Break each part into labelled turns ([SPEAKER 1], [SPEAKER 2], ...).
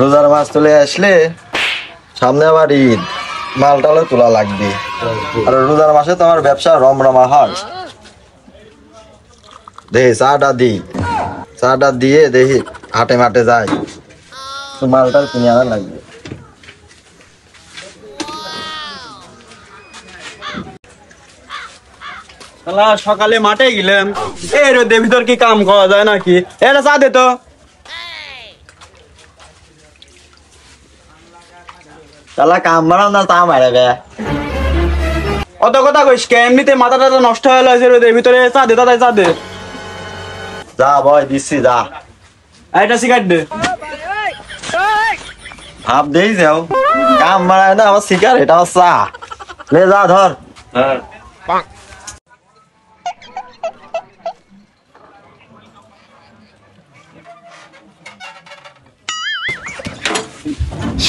[SPEAKER 1] রোজার মাস চলে আসলে সামনে আবার ঈদ, মালটালে তোলা লাগবে। আর রোজার মাসে তো আমার ব্যবসা রমরমা হয়। দেখি চাটা দিয়ে দেখি হাটে মাঠে যায়, মালটা কিনে আনা লাগবে।
[SPEAKER 2] সকালে মাঠে গেলাম, এই রোদের ভিতর কি কাম করা যায় নাকি? এটা চা দে তো।
[SPEAKER 1] তাহলে কাম বাড়াও না, তা মারাবে।
[SPEAKER 2] অত কথা কইস কে? এমনিতে মাথা টাথা নষ্ট হয়ে গেছে রোদের ভিতরে। চা দে দাদা, চা দে।
[SPEAKER 1] যা ভয় দিচ্ছি, যা।
[SPEAKER 2] এটা সিগারেট দে।
[SPEAKER 1] ভাব দেই যাও, কাম মারায় না আমার সিগারেট, এটা আমার চা। লে যা ধর।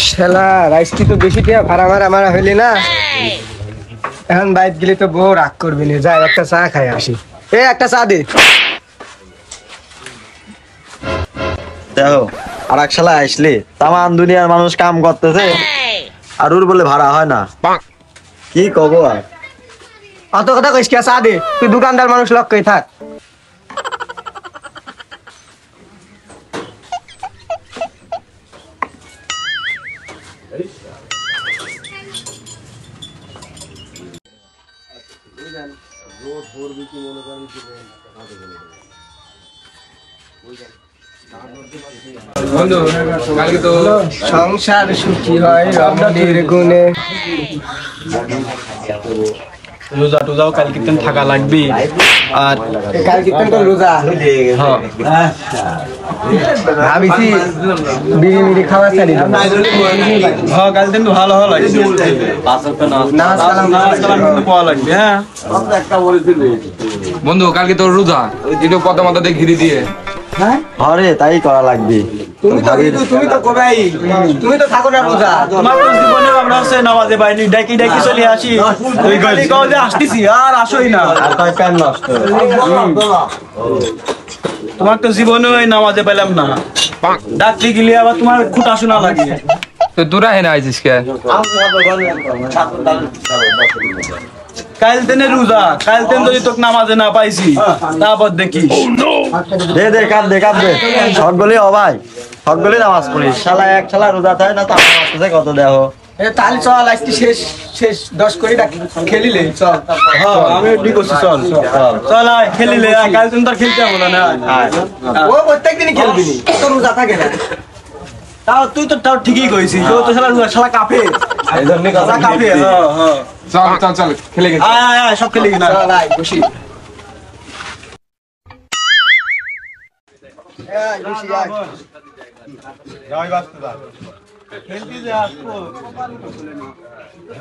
[SPEAKER 3] শালা রাইসটি তো বেশি টিয়া ভাড়া মারা হইলি না। এখন বাইক গেলে তো বউ রাগ করবি না। যাই একটা চা খাই আসি। একটা চা দে।
[SPEAKER 1] দেখো আর এক শালা আসলে, তামান দুনিয়ার মানুষ কাম করতেছে আর ওর বলে ভাড়া হয় না, কি কব আর।
[SPEAKER 3] অত কথা কইস কে? চা দে। তুই দোকানদার মানুষ, লক্ষ্যই থাক।
[SPEAKER 4] বন্ধু কালকে তো
[SPEAKER 3] সংসার সুখী হয় রমণীর গুণে।
[SPEAKER 2] রোজা টোজাও কাল কীর্তন থাকা লাগবে। আর
[SPEAKER 3] কাল কীর্তন তো রোজা। ভাবিছি বিড়ি মিড়ি খাওয়া ছাড়ি।
[SPEAKER 2] হ্যাঁ কাল দিন তো ভালো ভালো লাগছে। নামাজ কালাম কিন্তু পাওয়া লাগবে। হ্যাঁ
[SPEAKER 4] বন্ধু কালকে তো রোজা, একটু কথা মতো দিয়ে ঘিরে দিয়ে।
[SPEAKER 1] আরে তাই করা লাগবে।
[SPEAKER 3] তুমি তো কবেই, তুমি তো থাকো না রোজা।
[SPEAKER 2] তোমার তো জীবনে আমরা হচ্ছে নামাজে বাইনি ডাকি ডাকি চলে আসি, তুই খালি কও যে আসতেছি আর আসোই না।
[SPEAKER 1] আর তাই প্যান নষ্ট।
[SPEAKER 2] তোমার তো জীবনে ওই নামাজে পেলাম না, ডাকতে গেলে আবার তোমার খুঁটা শোনা লাগে।
[SPEAKER 4] তো তোরা হেনা আইছিস কে?
[SPEAKER 2] কাল দিনে রোজা, কাল দিন যদি তোকে নামাজে না পাইছি তারপর দেখিস।
[SPEAKER 1] দে কাঁদ দে সকলে ভাই, সকলে নামাজ পড়িস। শালা এক শালা রোজা থাকে না, তো আমার আসতেছে কত দেহ।
[SPEAKER 3] তাহলে চল আজকে শেষ 10 কোটি টাকা খেলিলে চল।
[SPEAKER 2] হ্যাঁ আমি এডি করছি, চল চল আয় খেলিলে। কাল দিন তোর খেলতে হবে না।
[SPEAKER 3] ও প্রত্যেকদিনই খেলবি নি, তো রোজা থাকে না।
[SPEAKER 2] তাও তুই তো তাও ঠিকই কইছিস, ও তো শালা রোজা শালা কাফে।
[SPEAKER 1] এই জন্য
[SPEAKER 2] শালা কাফে। হ্যাঁ
[SPEAKER 4] চল খেলে গেছি।
[SPEAKER 2] আয় সব খেলি না।
[SPEAKER 3] চল আয় বসি।
[SPEAKER 2] খেলতে যা আসবো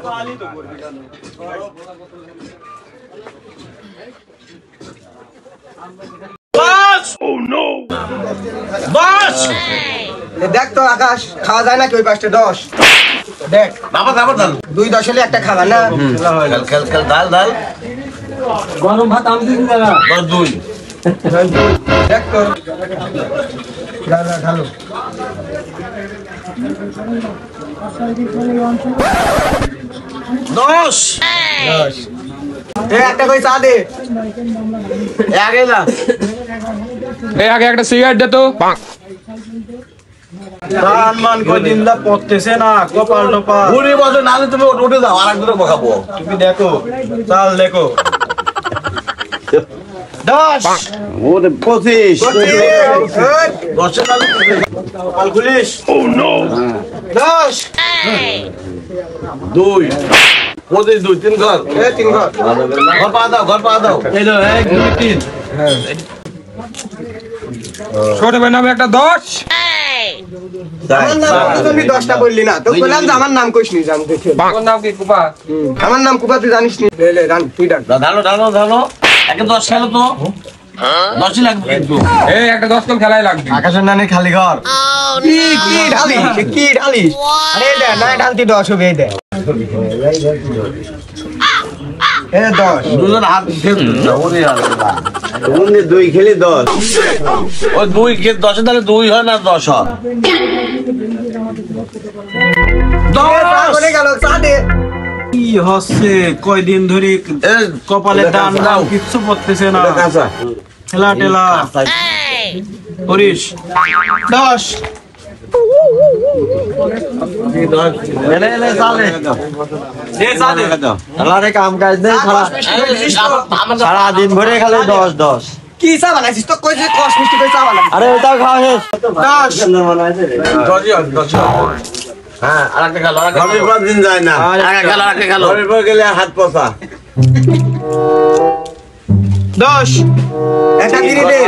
[SPEAKER 2] পালি তো করবি কেন?
[SPEAKER 3] দেখ তো আকাশ, খাওয়া যায় নাকি ওই 5টা 10? দেখ
[SPEAKER 1] আবার
[SPEAKER 3] 2 10 হলে একটা খাবার না।
[SPEAKER 1] খেল ডাল
[SPEAKER 2] গরম ভাত আমি দিন না।
[SPEAKER 1] 2
[SPEAKER 3] দেখ তো ঢালো।
[SPEAKER 1] 10
[SPEAKER 3] একটা কই চা দে।
[SPEAKER 1] আগে না
[SPEAKER 4] এই আগে একটা সিগারেট দে তো।
[SPEAKER 2] দান মান কদিন দা পড়তেছে না, কপাল টপাল।
[SPEAKER 1] 20 বছর নালে তুমি উঠে যাও, আর একদম বকাবো।
[SPEAKER 2] তুমি দেখো চাল দেখো।
[SPEAKER 3] 10
[SPEAKER 1] ওরে 25
[SPEAKER 2] 10 নালে কপাল খুলিস।
[SPEAKER 3] 10
[SPEAKER 1] 2 25 2 3 ঘর
[SPEAKER 3] 3 ঘর।
[SPEAKER 1] ঘর পা দাও
[SPEAKER 2] এই তো 1 2 3।
[SPEAKER 4] ছোট ভাই নামে একটা 10।
[SPEAKER 3] আমার নাম তুমি 10টা বললি না তো, বললাম যে আমার নাম কইস নি, জান দেখে।
[SPEAKER 4] তোর নাম কি কুপা?
[SPEAKER 3] আমার নাম কুপা, তুই জানিস নি? লে রান তুই ডাক।
[SPEAKER 1] ঢালো একে 10 খেলো তো 10ই লাগবে কিন্তু।
[SPEAKER 4] এই একটা 10 কম খেলাই লাগবে।
[SPEAKER 1] আকাশের নানি খালি ঘর।
[SPEAKER 3] কি ঢালিস? আরে দে না ঢালতি 10 হবে, এই দে। 10
[SPEAKER 2] দুজন হাত ওরে
[SPEAKER 1] তুমি 2 খেলি 10
[SPEAKER 2] ওই 2 কে 10 তাহলে 2 হয় না 10 হয়
[SPEAKER 3] বলে গেল চা দে
[SPEAKER 2] কি হচ্ছে কয়দিন ধরে কপালে দান দাও কিচ্ছু পড়তেছে না খেলা টেলা করিস 10
[SPEAKER 1] এনে চালে
[SPEAKER 2] দে চা দে
[SPEAKER 1] আলারে কাম কাজ নেই সারা দিন ভরে খালি 10
[SPEAKER 3] কি চা বানাইছিস তো কই যে কষ্ট মিষ্টি কই চা বানাই
[SPEAKER 1] আরে ওটাও খাওয়া শেষ
[SPEAKER 2] 10
[SPEAKER 1] হ্যাঁ আরেকটা খেলো
[SPEAKER 5] ঘরের পর দিন যায় না
[SPEAKER 2] আরেকটা খেলো
[SPEAKER 5] ঘরের পর গেলে হাত পচা
[SPEAKER 2] 10
[SPEAKER 3] একটা গিরি দে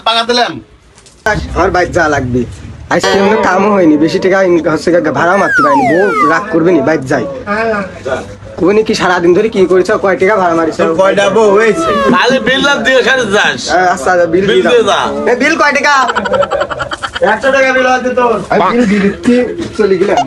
[SPEAKER 2] পাকা দিলাম
[SPEAKER 3] আর বাইক যা লাগবে আজকে কোনো কামও হয়নি বেশি টাকা হচ্ছে ভাড়া মারতে পারিনি বউ রাগ করবে নি বাইক যাই কোনি কি সারাদিন ধরে কি করেছ কয় টাকা ভাড়া মারিছ
[SPEAKER 5] কয়টা বউ হয়েছে
[SPEAKER 2] খালি বিল না দিয়ে খালি যাস
[SPEAKER 3] আচ্ছা বিল
[SPEAKER 2] বিল দিয়ে যা
[SPEAKER 3] বিল কয় টাকা
[SPEAKER 1] 100 টাকা বিল আছে তোর
[SPEAKER 3] বিল দিতে চলে গেলাম